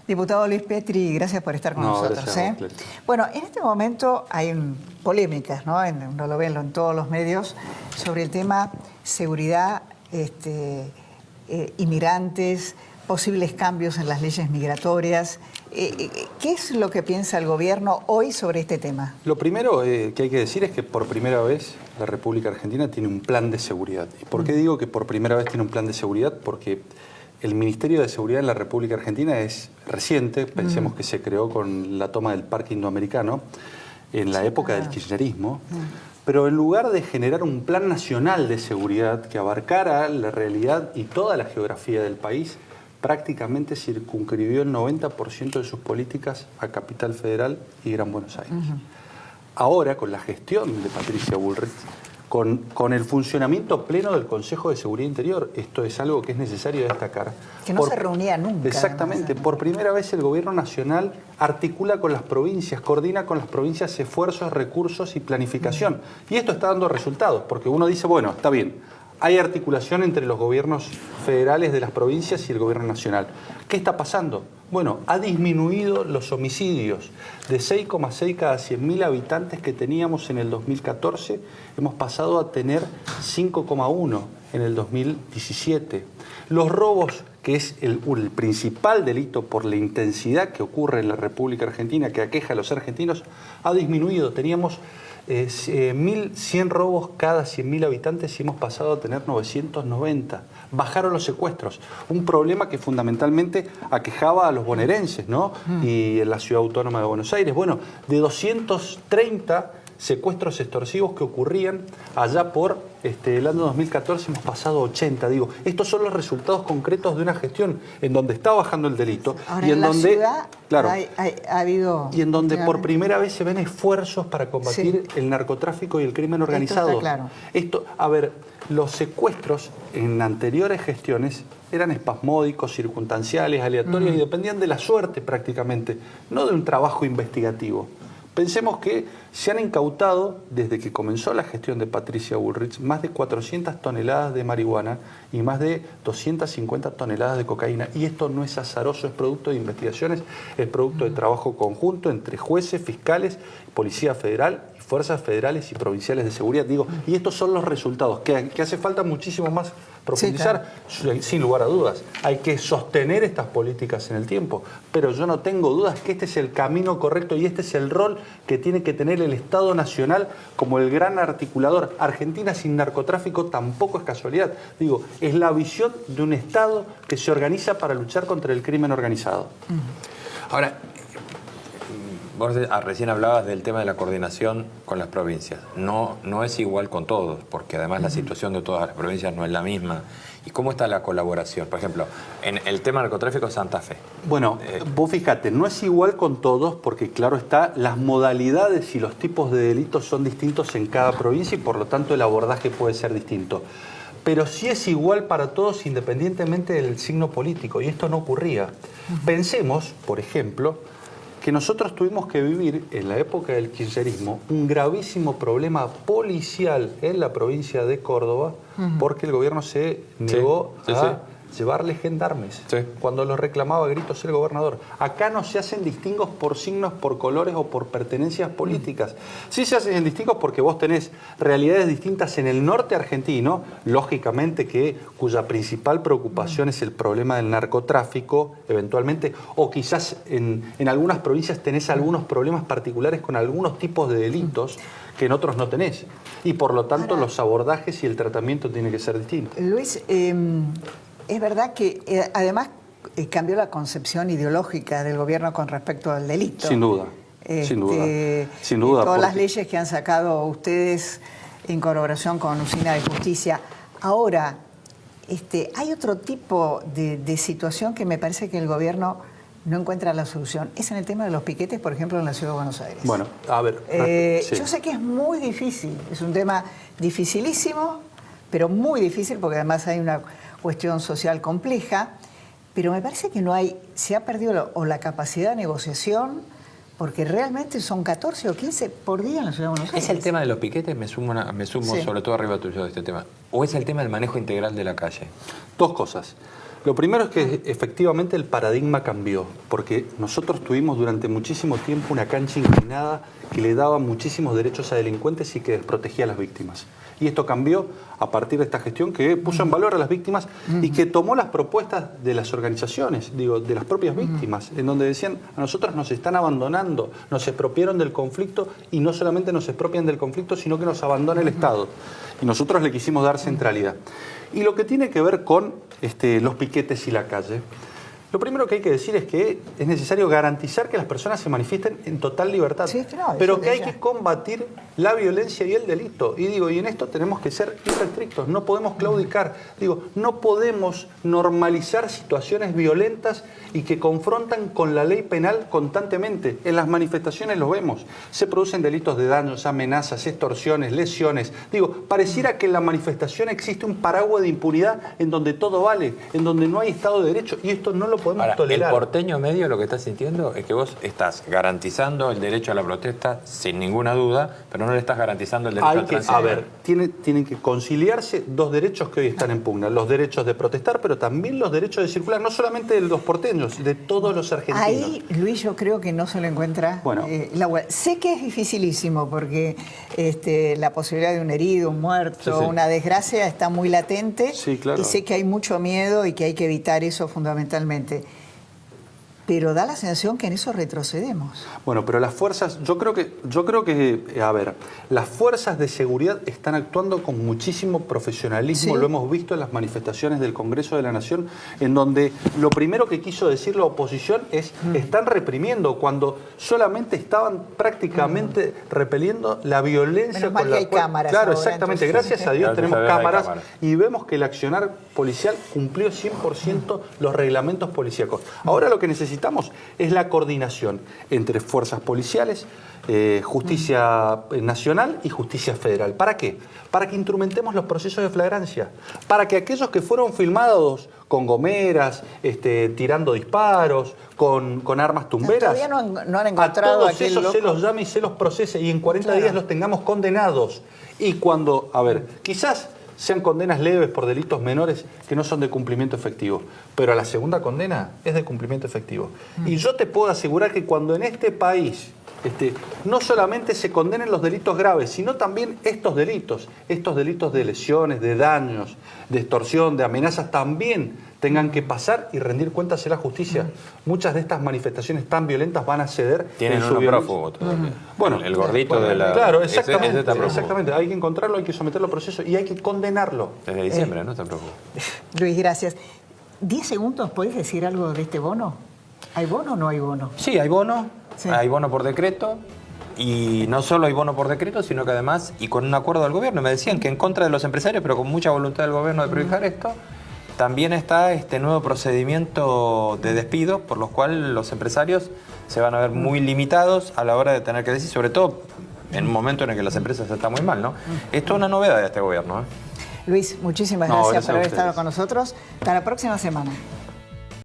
Diputado Luis Petri, gracias por estar con nosotros. Bueno, en este momento hay polémicas, ¿no? Uno lo ve en todos los medios, sobre el tema seguridad, inmigrantes, posibles cambios en las leyes migratorias. ¿Qué es lo que piensa el gobierno hoy sobre este tema? Lo primero que hay que decir es que por primera vez la República Argentina tiene un plan de seguridad. ¿Y por qué digo que por primera vez tiene un plan de seguridad? Porque el Ministerio de Seguridad en la República Argentina es reciente, pensemos que se creó con la toma del Parque Indoamericano en la época del kirchnerismo, pero en lugar de generar un plan nacional de seguridad que abarcara la realidad y toda la geografía del país, prácticamente circunscribió el 90% de sus políticas a Capital Federal y Gran Buenos Aires. Ahora, con la gestión de Patricia Bullrich, con el funcionamiento pleno del Consejo de Seguridad Interior, esto es algo que es necesario destacar. Que no se reunía nunca. Exactamente. Además, por primera vez el Gobierno Nacional articula con las provincias, coordina con las provincias esfuerzos, recursos y planificación. Y esto está dando resultados, porque uno dice, bueno, está bien, hay articulación entre los gobiernos federales de las provincias y el Gobierno Nacional. ¿Qué está pasando? Bueno, ha disminuido los homicidios de 6,6 cada 100.000 habitantes que teníamos en el 2014, hemos pasado a tener 5,1 en el 2017. Los robos, que es el principal delito por la intensidad que ocurre en la República Argentina, que aqueja a los argentinos, ha disminuido. Teníamos 1.100 robos cada 100.000 habitantes y hemos pasado a tener 990. Bajaron los secuestros, un problema que fundamentalmente aquejaba a los bonaerenses, ¿no? Y en la Ciudad Autónoma de Buenos Aires. Bueno, de 230 secuestros extorsivos que ocurrían allá por el año 2014 hemos pasado a 80. Digo, estos son los resultados concretos de una gestión en donde está bajando el delito. Ahora, y en donde ciudad, claro, ha habido... Y en donde por primera vez se ven esfuerzos para combatir el narcotráfico y el crimen organizado. Esto está claro. A ver, los secuestros en anteriores gestiones eran espasmódicos, circunstanciales, aleatorios y dependían de la suerte prácticamente, no de un trabajo investigativo. Pensemos que se han incautado, desde que comenzó la gestión de Patricia Bullrich, más de 400 toneladas de marihuana y más de 250 toneladas de cocaína. Y esto no es azaroso, es producto de investigaciones, es producto de trabajo conjunto entre jueces, fiscales, Policía Federal y fuerzas federales y provinciales de seguridad. Digo, y estos son los resultados, que hace falta muchísimo más profundizar, sí, claro, sin lugar a dudas. Hay que sostener estas políticas en el tiempo, pero yo no tengo dudas que este es el camino correcto y este es el rol que tiene que tener el Estado Nacional como el gran articulador. Argentina sin narcotráfico tampoco es casualidad. Digo, es la visión de un Estado que se organiza para luchar contra el crimen organizado. Ahora, vos recién hablabas del tema de la coordinación con las provincias. No es igual con todos, porque además la situación de todas las provincias no es la misma. ¿Y cómo está la colaboración? Por ejemplo, en el tema del narcotráfico, Santa Fe. Bueno, vos fíjate, no es igual con todos, porque claro está, las modalidades y los tipos de delitos son distintos en cada provincia y por lo tanto el abordaje puede ser distinto. Pero sí es igual para todos independientemente del signo político, y esto no ocurría. Pensemos, por ejemplo, que nosotros tuvimos que vivir en la época del kirchnerismo un gravísimo problema policial en la provincia de Córdoba porque el gobierno se negó a llevarle gendarmes cuando lo reclamaba a gritos el gobernador. Acá no se hacen distingos por signos, por colores o por pertenencias políticas. Sí se hacen distingos porque vos tenés realidades distintas en el norte argentino, lógicamente cuya principal preocupación es el problema del narcotráfico, eventualmente, o quizás en algunas provincias tenés algunos problemas particulares con algunos tipos de delitos que en otros no tenés. Y por lo tanto los abordajes y el tratamiento tienen que ser distintos. Luis, es verdad que además cambió la concepción ideológica del gobierno con respecto al delito. Sin duda, sin duda. Todas las leyes que han sacado ustedes en colaboración con Usina de Justicia. Ahora, hay otro tipo de situación que me parece que el gobierno no encuentra la solución. Es en el tema de los piquetes, por ejemplo, en la Ciudad de Buenos Aires. Bueno, a ver. Yo sé que es muy difícil, es un tema dificilísimo, pero muy difícil porque además hay una cuestión social compleja, pero me parece que se ha perdido la capacidad de negociación, porque realmente son 14 o 15 por día en la Ciudad de Buenos Aires. ¿Es el tema de los piquetes? Me sumo sobre todo arriba tuyo de este tema. ¿O es el tema del manejo integral de la calle? Dos cosas. Lo primero es que efectivamente el paradigma cambió, porque nosotros tuvimos durante muchísimo tiempo una cancha inclinada que le daba muchísimos derechos a delincuentes y que desprotegía a las víctimas. Y esto cambió a partir de esta gestión que puso en valor a las víctimas y que tomó las propuestas de las organizaciones, digo, de las propias víctimas, en donde decían, a nosotros nos están abandonando, nos expropiaron del conflicto y no solamente nos expropian del conflicto, sino que nos abandona el Estado. Y nosotros le quisimos dar centralidad. Y lo que tiene que ver con los piquetes y la calle, lo primero que hay que decir es que es necesario garantizar que las personas se manifiesten en total libertad, Sí, claro, pero eso que hay ya. que combatir la violencia y el delito. Y digo, y en esto tenemos que ser irrestrictos, no podemos claudicar. Digo, no podemos normalizar situaciones violentas y que confrontan con la ley penal constantemente. En las manifestaciones lo vemos. Se producen delitos de daños, amenazas, extorsiones, lesiones. Digo, pareciera que en la manifestación existe un paraguas de impunidad en donde todo vale, en donde no hay Estado de Derecho, y esto no lo podemos Ahora, tolerar. el porteño medio lo que está sintiendo es que vos estás garantizando el derecho a la protesta sin ninguna duda, pero no le estás garantizando el derecho Hay al que, tránsito. a ver, tienen que conciliarse dos derechos que hoy están en pugna. Los derechos de protestar, pero también los derechos de circular, no solamente de los porteños, de todos los argentinos. Ahí, Luis, yo creo que no se lo encuentra Bueno. la vuelta. Sé que es dificilísimo porque la posibilidad de un herido, un muerto, Sí, sí. una desgracia está muy latente. Sí, claro. Y sé que hay mucho miedo y que hay que evitar eso fundamentalmente. Pero da la sensación que en eso retrocedemos. Bueno, pero las fuerzas, yo creo que, a ver, las fuerzas de seguridad están actuando con muchísimo profesionalismo, Sí. lo hemos visto en las manifestaciones del Congreso de la Nación, en donde lo primero que quiso decir la oposición es, están reprimiendo, cuando solamente estaban prácticamente repeliendo la violencia Menos mal con que la hay cual... cámaras Claro, ahora, exactamente, entonces. gracias a Dios Gracias tenemos a Dios hay cámaras cámaras. y vemos que el accionar policial cumplió 100% los reglamentos policíacos. Ahora lo que necesitamos es la coordinación entre fuerzas policiales, justicia nacional y justicia federal. ¿Para qué? Para que instrumentemos los procesos de flagrancia, para que aquellos que fueron filmados con gomeras, tirando disparos, con armas tumberas, Todavía no han encontrado a a todos aquel esos loco. se los llame y se los procese y en 40 Claro. días los tengamos condenados. Y cuando, a ver, quizás sean condenas leves por delitos menores que no son de cumplimiento efectivo, pero la segunda condena es de cumplimiento efectivo. Y yo te puedo asegurar que cuando en este país no solamente se condenen los delitos graves, sino también estos delitos de lesiones, de daños, de extorsión, de amenazas, también tengan que pasar y rendir cuentas en la justicia. Muchas de estas manifestaciones tan violentas van a ceder Tienen en su uno violencia. prófugo todavía. Bueno, el gordito bueno, de la... Claro, ese exactamente, está prófugo. exactamente. Hay que encontrarlo, hay que someterlo a proceso y hay que condenarlo. Desde diciembre, ¿no? Está prófugo. Luis, gracias. 10 segundos, ¿podés decir algo de este bono? ¿Hay bono o no hay bono? Sí, hay bono. Sí. Hay bono por decreto. Y no solo hay bono por decreto, sino que además, y con un acuerdo del gobierno, me decían que en contra de los empresarios, pero con mucha voluntad del gobierno de privilegiar esto, también está este nuevo procedimiento de despido, por lo cual los empresarios se van a ver muy limitados a la hora de tener que decir, sobre todo en un momento en el que las empresas están muy mal, ¿no? Esto es una novedad de este gobierno, ¿eh? Luis, muchísimas No, gracias gracias por a haber ustedes. estado con nosotros. Hasta la próxima semana.